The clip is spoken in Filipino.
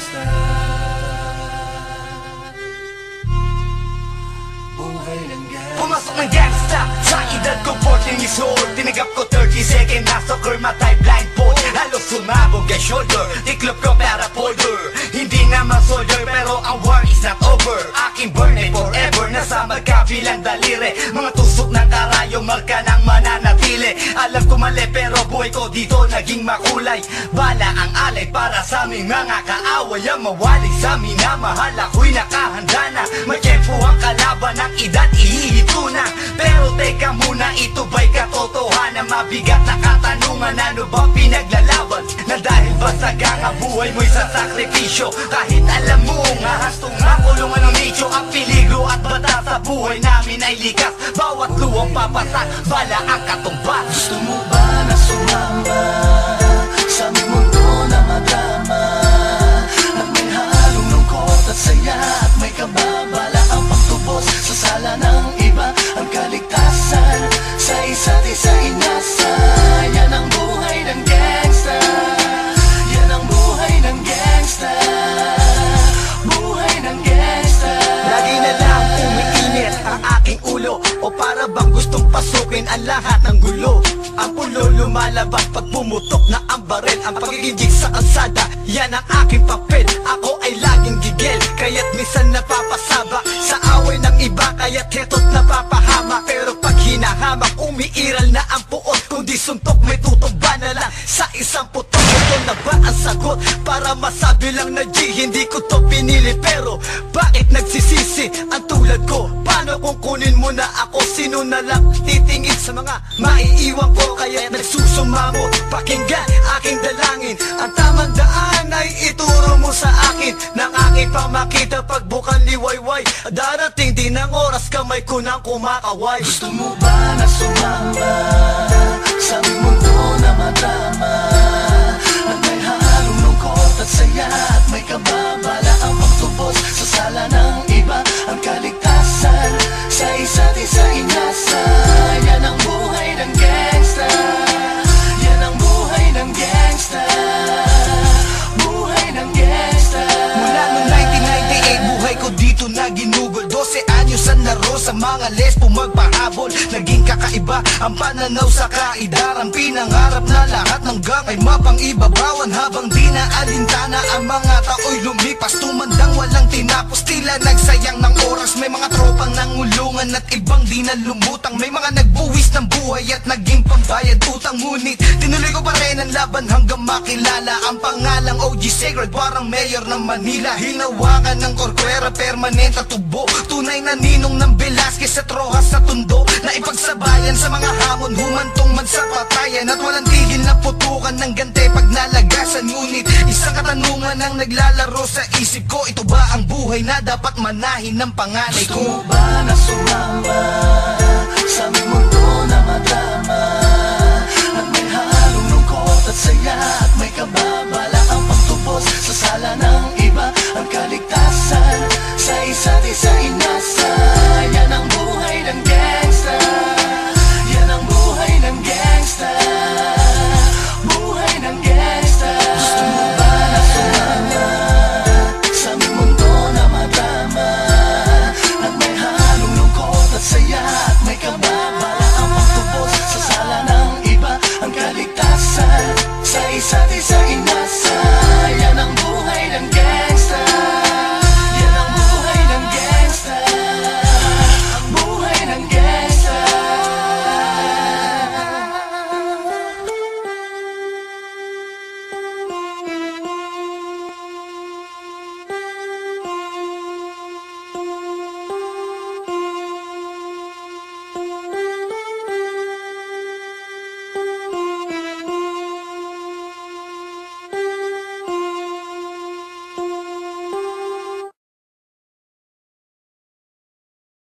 gangsta. Buhay ng gangsta. Pumasok ng gangsta sa edad ko 14 years old. Tinagap ko 30 second na soccer matay blindfold. Halos sumabog ang shoulder, tiklop ko para folder. Hindi naman soldier pero ang war is not over. Aking burn ay forever, nasa magkabilang daliri. Mga tusok ng karayo, marka ng mananatili. Alam ko mali pero buhay ko dito naging makulay. Bala ang alay para sa aming mga kaaway. Ang mawali sa minamahal ako'y nakahanda na. May tempo ang kalaban ng edad ihihito na. Pero teka muna, ito ba'y katotohanan? Mabigat na katanungan, ano ba pinaglalaban? Na dahil basagang ang buhay mo'y sa sakripisyo. Kahit alam mo nga hastong makulungan ng nicho. Ang peligro at bata sa buhay namin ay likas. Bawat luwang papasak, bala ang katumbas. Gusto mo ba na sumama sa aming mundo na madrama? At may halong lungkot at saya at may kababala ang pagtubos sa sala ng iba. Ang kaligtasan sa isa't isa inasa. Yan ang buhay ng gangsta. Yan ang buhay ng gangsta. Buhay ng gangsta. Lagi na lang umiinit ang aking ulo. O para bang gustong pasukin ang lahat ng gulo. Ang pulo lumalabas pag pumutok na ang baril. Ang pagiging sa kalsada, yan ang aking papel. Ako ay laging gigil, kaya't minsan napapasaba sa away ng iba, kaya't heto't napapahama. Pero pag hinahamak, umiiral na ang puot. Kung di suntok, may tutumba na lang sa isang putok. Ito na ba ang sagot? Para masabi lang na G, hindi ko to pinili. Pero bakit nagsisisi ang tulad ko? Paano kung kunin mo na ako? Sino na lang titingin sa mga maiiwan ko? Kaya nagsusumamo, pakinggan aking dalangin. Ang tamang daan ay ituro mo sa akin. Nang aking pamakita pagbukan liwayway. Darating din ang oras, kamay ko nang kumakaway. Gusto mo ba na sumama sa aming mundo na madrama? At may halong lungkot at saya at may kababala ang pagtubos sa sala ng iba. Ang kaligtasan sa isa't isa inasa. Yan ang buhay ng gangsta. Yan ang buhay ng gangsta. Buhay ng gangsta. Mula noong 1998, buhay ko dito na ginugol. 12 anyos ang naro sa mga lesbo magpahabol. Naging kakaiba ang pananaw sa kaidaran. Pinangarap na lahat ng gang ay mapang-ibabawan. Habang di na alintana ang mga tao'y lumipas. Tumandang walang tinapos, tila nagsayang ng oras. May mga tropang nangulungan at ibang di na lumutang. May mga nagbuwis ng buhay at naging pambayad utang. Ngunit tinuloy ko pa rin ang laban hanggang makilala ang pangalang OG Sacred, parang mayor ng Manila. Hinawakan ng korkwera, permanent at tubo. Tunay na ninong ng Velasquez at Rojas sa tundo. Na ipagsabayan sa mga hamon, humantong man sa patayan. At walang tigil na putukan ng gante pag nalagasan. Ngunit isang katanungan ang naglalaro sa isip ko. Ito ba ang buhay na dapat manahin ng panganay Gusto ko? mo ba na sumama sa aming mundo na madrama? At may halong lungkot at saya at may kababala ang pagtubos sa sala ng iba. Ang kaligtasan sa isa't isa inasa. Yan ang buhay ng gangsta. Yan ang buhay ng gangsta. Buhay ng gangsta. Gusto mo ba na sumama sa aming mundo na madrama? At may halong lungkot at saya at may kababala ang pagtubos sa sala ng iba. Ang kaligtasan sa isa't isa